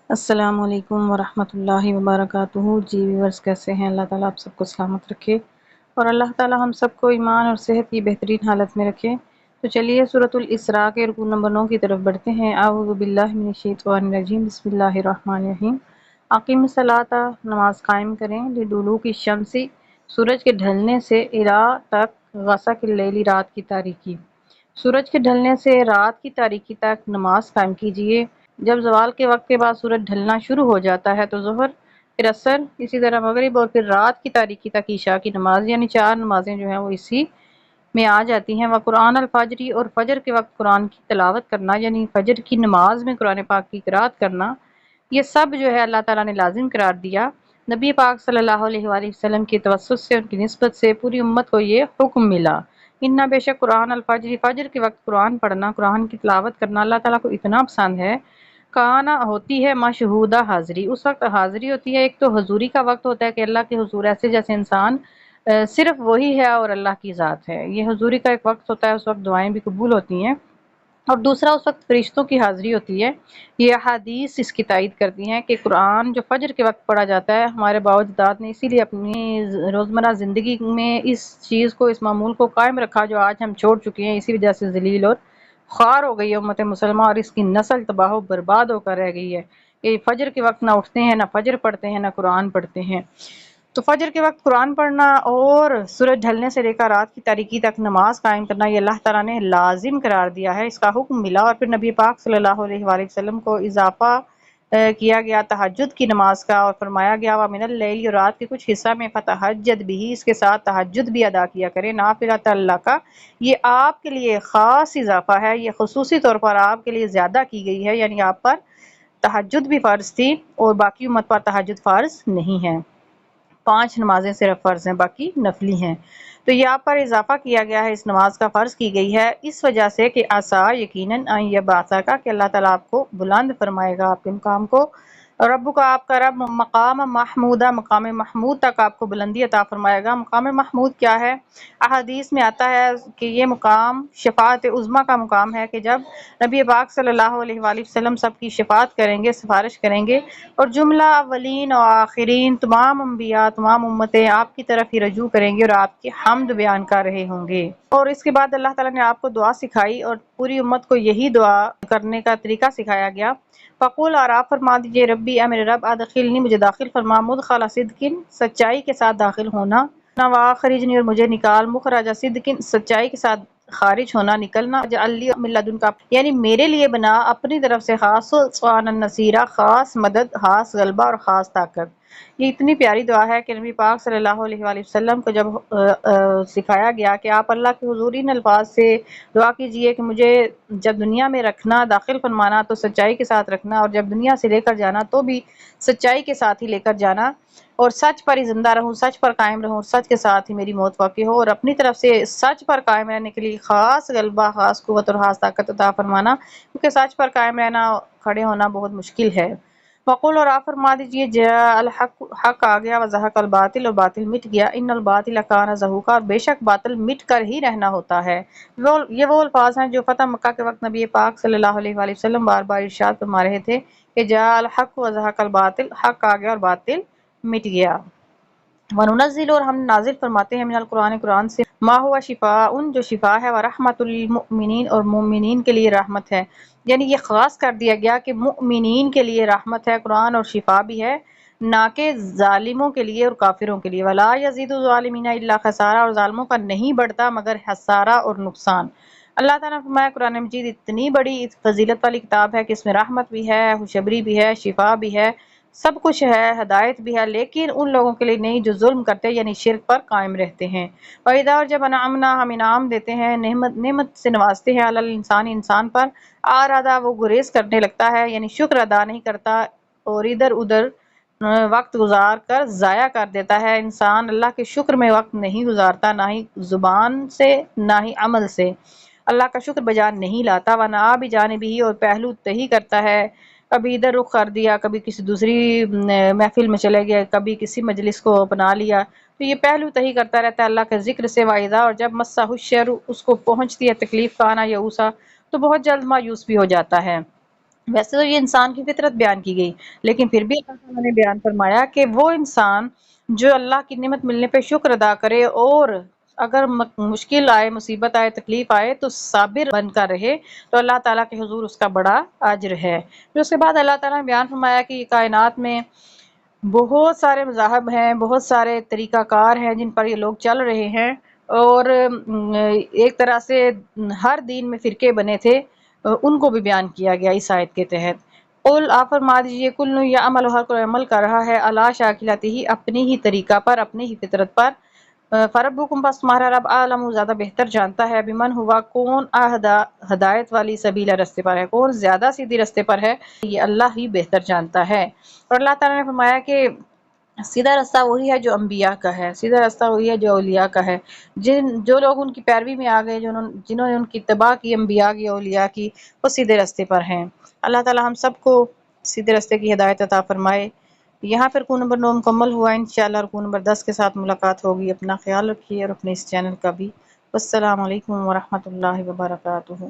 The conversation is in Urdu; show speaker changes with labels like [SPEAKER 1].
[SPEAKER 1] السلام علیکم ورحمۃ اللہ وبرکاتہ۔ جی ویورز کیسے ہیں؟ اللہ تعالیٰ آپ سب کو سلامت رکھے اور اللہ تعالیٰ ہم سب کو ایمان اور صحت کی بہترین حالت میں رکھے۔ تو چلیے سورۃ الاسراء کے رکوع نمبر 9 کی طرف بڑھتے ہیں۔ اعوذ باللہ من الشیطان الرجیم، بسم اللہ الرحمن الرحیم۔ اقیم الصلاۃ، نماز قائم کریں، لدلوک الشمس، سورج کے ڈھلنے سے، الی تک، غسق اللیل، رات کی تاریکی، سورج کے ڈھلنے سے رات کی تاریکی تک نماز قائم کیجیے۔ جب زوال کے وقت کے بعد سورج ڈھلنا شروع ہو جاتا ہے تو ظہر، پھر عصر، اسی طرح مغرب اور پھر رات کی تاریکی تک عشاء کی نماز، یعنی 4 نمازیں جو ہیں وہ اسی میں آ جاتی ہیں۔ وقرآن الفجری، اور فجر کے وقت قرآن کی تلاوت کرنا، یعنی فجر کی نماز میں قرآن پاک کی قرات کرنا، یہ سب جو ہے اللہ تعالیٰ نے لازم قرار دیا۔ نبی پاک صلی اللہ علیہ وآلہ وسلم کی توسط سے، ان کی نسبت سے پوری امت کو یہ حکم ملا۔ انہا بے شک قرآن الفجر، فجر کے وقت قرآن پڑھنا، قرآن کی تلاوت کرنا اللہ تعالیٰ کو اتنا پسند ہے۔ کانا، ہوتی ہے، مشہودہ، حاضری، اس وقت حاضری ہوتی ہے۔ ایک تو حضوری کا وقت ہوتا ہے کہ اللہ کے حضور ایسے جیسے انسان صرف وہی ہے اور اللہ کی ذات ہے، یہ حضوری کا ایک وقت ہوتا ہے، اس وقت دعائیں بھی قبول ہوتی ہیں۔ اور دوسرا اس وقت فرشتوں کی حاضری ہوتی ہے۔ یہ احادیث اس کی تائید کرتی ہیں کہ قرآن جو فجر کے وقت پڑھا جاتا ہے، ہمارے باوجداد نے اسی لیے اپنی روزمرہ زندگی میں اس چیز کو، اس معمول کو قائم رکھا جو آج ہم چھوڑ چکے ہیں، اسی وجہ سے ذلیل اور خوار ہو گئی ہے امت مسلمہ، اور اس کی نسل تباہ و برباد ہو کر رہ گئی ہے کہ فجر کے وقت نہ اٹھتے ہیں، نہ فجر پڑھتے ہیں، نہ قرآن پڑھتے ہیں۔ تو فجر کے وقت قرآن پڑھنا اور سورج ڈھلنے سے لے کر رات کی تاریکی تک نماز قائم کرنا، یہ اللہ تعالیٰ نے لازم قرار دیا ہے، اس کا حکم ملا۔ اور پھر نبی پاک صلی اللہ علیہ وآلہ وسلم کو اضافہ کیا گیا تہجد کی نماز کا، اور فرمایا گیا وَمِنَ اللَّيْلِ، اور رات کے کچھ حصہ میں فَتَہَجَّدْ بِهِ، اس کے ساتھ تہجد بھی ادا کیا کریں، نافلۃ اللہ کا۔ یہ آپ کے لیے خاص اضافہ ہے، یہ خصوصی طور پر آپ کے لیے زیادہ کی گئی ہے، یعنی آپ پر تہجد بھی فرض تھی اور باقی امت پر تہجد فرض نہیں ہے۔ 5 نمازیں صرف فرض ہیں، باقی نفلی ہیں۔ تو یہ آپ پر اضافہ کیا گیا ہے، اس نماز کا فرض کی گئی ہے اس وجہ سے کہ یقیناً یبعثہ کا، کہ اللہ تعالیٰ آپ کو بلند فرمائے گا، آپ کے مقام کو، رب کا، آپ کا رب، مقام محمودہ، مقام محمود تک آپ کو بلندی عطا فرمائے گا۔ مقام محمود کیا ہے؟ احادیث میں آتا ہے کہ یہ مقام شفاعت عظمیٰ کا مقام ہے، کہ جب نبی پاک صلی اللہ علیہ وآلہ وسلم سب کی شفاعت کریں گے، سفارش کریں گے، اور جملہ اولین و آخرین، تمام انبیاء، تمام امتیں آپ کی طرف ہی رجوع کریں گے اور آپ کی حمد بیان کر رہے ہوں گے۔ اور اس کے بعد اللہ تعالیٰ نے آپ کو دعا سکھائی اور پوری امت کو یہی دعا کرنے کا طریقہ سکھایا گیا۔ فقول، اور آپ فرما دیجئے، ربی، اے میرے رب، ادخلنی، مجھے داخل فرما، مدخل صدق، سچائی کے ساتھ داخل ہونا، واخرجنی، اور مجھے نکال، مخرج صدق، سچائی کے ساتھ خارج ہونا، نکلنا، اجعل لی من لدنک، یعنی میرے لیے بنا اپنی طرف سے، خاص سبحان النصیرہ، خاص مدد، خاص غلبہ اور خاص طاقت۔ یہ اتنی پیاری دعا ہے کہ نبی پاک صلی اللہ علیہ وآلہ وسلم کو جب سکھایا گیا کہ آپ اللہ کے حضور ان الفاظ سے دعا کیجئے کہ مجھے جب دنیا میں رکھنا، داخل فرمانا تو سچائی کے ساتھ رکھنا، اور جب دنیا سے لے کر جانا تو بھی سچائی کے ساتھ ہی لے کر جانا، اور سچ پر ہی زندہ رہوں، سچ پر قائم رہوں، سچ کے ساتھ ہی میری موت واقع ہو، اور اپنی طرف سے سچ پر قائم رہنے کے لیے خاص غلبہ، خاص قوت اور خاص طاقت عطا فرمانا، کیونکہ سچ پر قائم رہنا، کھڑے ہونا بہت مشکل ہے۔ وقول، اور آپ فرما دیجئے، جاء الحق، حق آ گیا، وزہق الباطل، اور باطل مٹ گیا، ان الباطل کان زہوقا، اور بے شک باطل مٹ کر ہی رہنا ہوتا ہے۔ یہ وہ الفاظ ہیں جو فتح مکہ کے وقت نبی پاک صلی اللہ علیہ وآلہ وسلم بار بار ارشاد فرما رہے تھے کہ جاء الحق وزہق الباطل، حق آ گیا اور باطل مٹ گیا۔ وَنُنَزِّلُ، اور ہم نازل فرماتے ہیں، من القرآن، قرآن سے، ما ہوا شفاء، جو شفا ہے، ورحمۃ للمؤمنین، اور مومنین کے لیے رحمت ہے، یعنی یہ خاص کر دیا گیا کہ مؤمنین کے لیے رحمت ہے قرآن، اور شفا بھی ہے، نہ کہ ظالموں کے لیے اور کافروں کے لیے۔ وَلَا يَزِيدُ الظَّالِمِينَ إِلَّا خَسَارًا، اور ظالموں کا نہیں بڑھتا مگر خسارہ اور نقصان۔ اللہ تعالیٰ نے فرمایا قرآن مجید اتنی بڑی فضیلت والی کتاب ہے کہ اس میں رحمت بھی ہے، خوشخبری بھی ہے، شفا بھی ہے، سب کچھ ہے، ہدایت بھی ہے، لیکن ان لوگوں کے لیے نہیں جو ظلم کرتے، یعنی شرک پر قائم رہتے ہیں۔ وَإِذَا، اور جب انعمنا، ہم انعام دیتے ہیں، نعمت سے نوازتے ہیں، علی الانسان، انسان پر، آرادا، وہ گریز کرنے لگتا ہے، یعنی شکر ادا نہیں کرتا، اور ادھر ادھر وقت گزار کر ضائع کر دیتا ہے۔ انسان اللہ کے شکر میں وقت نہیں گزارتا، نہ ہی زبان سے نہ ہی عمل سے اللہ کا شکر بجا نہیں لاتا، ورنہ بھی جانبی، اور پہلو تہی کرتا ہے، کبھی ادھر رخ کر دیا، کبھی کسی دوسری محفل میں چلے گئے، کبھی کسی مجلس کو اپنا لیا، تو یہ پہلو تہی کرتا رہتا ہے اللہ کے ذکر سے۔ وائدہ، اور جب مسہ الشر، اس کو پہنچتی ہے تکلیف، کانا یئوسا، تو بہت جلد مایوس بھی ہو جاتا ہے۔ ویسے تو یہ انسان کی فطرت بیان کی گئی، لیکن پھر بھی اللہ تعالیٰ نے بیان فرمایا کہ وہ انسان جو اللہ کی نعمت ملنے پہ شکر ادا کرے اور اگر مشکل آئے، مصیبت آئے، تکلیف آئے تو صابر بن کر رہے تو اللہ تعالیٰ کے حضور اس کا بڑا اجر ہے۔ پھر اس کے بعد اللہ تعالیٰ نے بیان فرمایا کہ کائنات میں بہت سارے مذاہب ہیں، بہت سارے طریقہ کار ہیں جن پر یہ لوگ چل رہے ہیں، اور ایک طرح سے ہر دین میں فرقے بنے تھے، ان کو بھی بیان کیا گیا اس آیت کے تحت۔ قل آپ فرما دیجیے کل یعمل، ہر کوئی عمل کر رہا ہے علی شاکلتہ، اپنی ہی طریقہ پر، اپنی ہی فطرت پر۔ فربکم، پس تمہارا رب عالم، زیادہ بہتر جانتا ہے، بمن ہوا، کون اہدا، ہدایت والی، سبیلا، رستے پر ہے، کون زیادہ سیدھی رستے پر ہے، یہ اللہ ہی بہتر جانتا ہے۔ اور اللہ تعالیٰ نے فرمایا کہ سیدھا راستہ وہی ہے جو انبیاء کا ہے، سیدھا راستہ وہی ہے جو اولیاء کا ہے، جو لوگ ان کی پیروی میں آ گئے، جنہوں نے ان کی اتباع کی، انبیاء کی، اولیاء کی، وہ سیدھے راستے پر ہیں۔ اللہ تعالیٰ ہم سب کو سیدھے راستے کی ہدایت عطا فرمائے۔ یہاں پھر رکوع نمبر 9 مکمل ہوا، انشاءاللہ رکوع نمبر 10 کے ساتھ ملاقات ہوگی۔ اپنا خیال رکھیے اور اپنے اس چینل کا بھی۔ والسلام علیکم ورحمۃ اللہ وبرکاتہ۔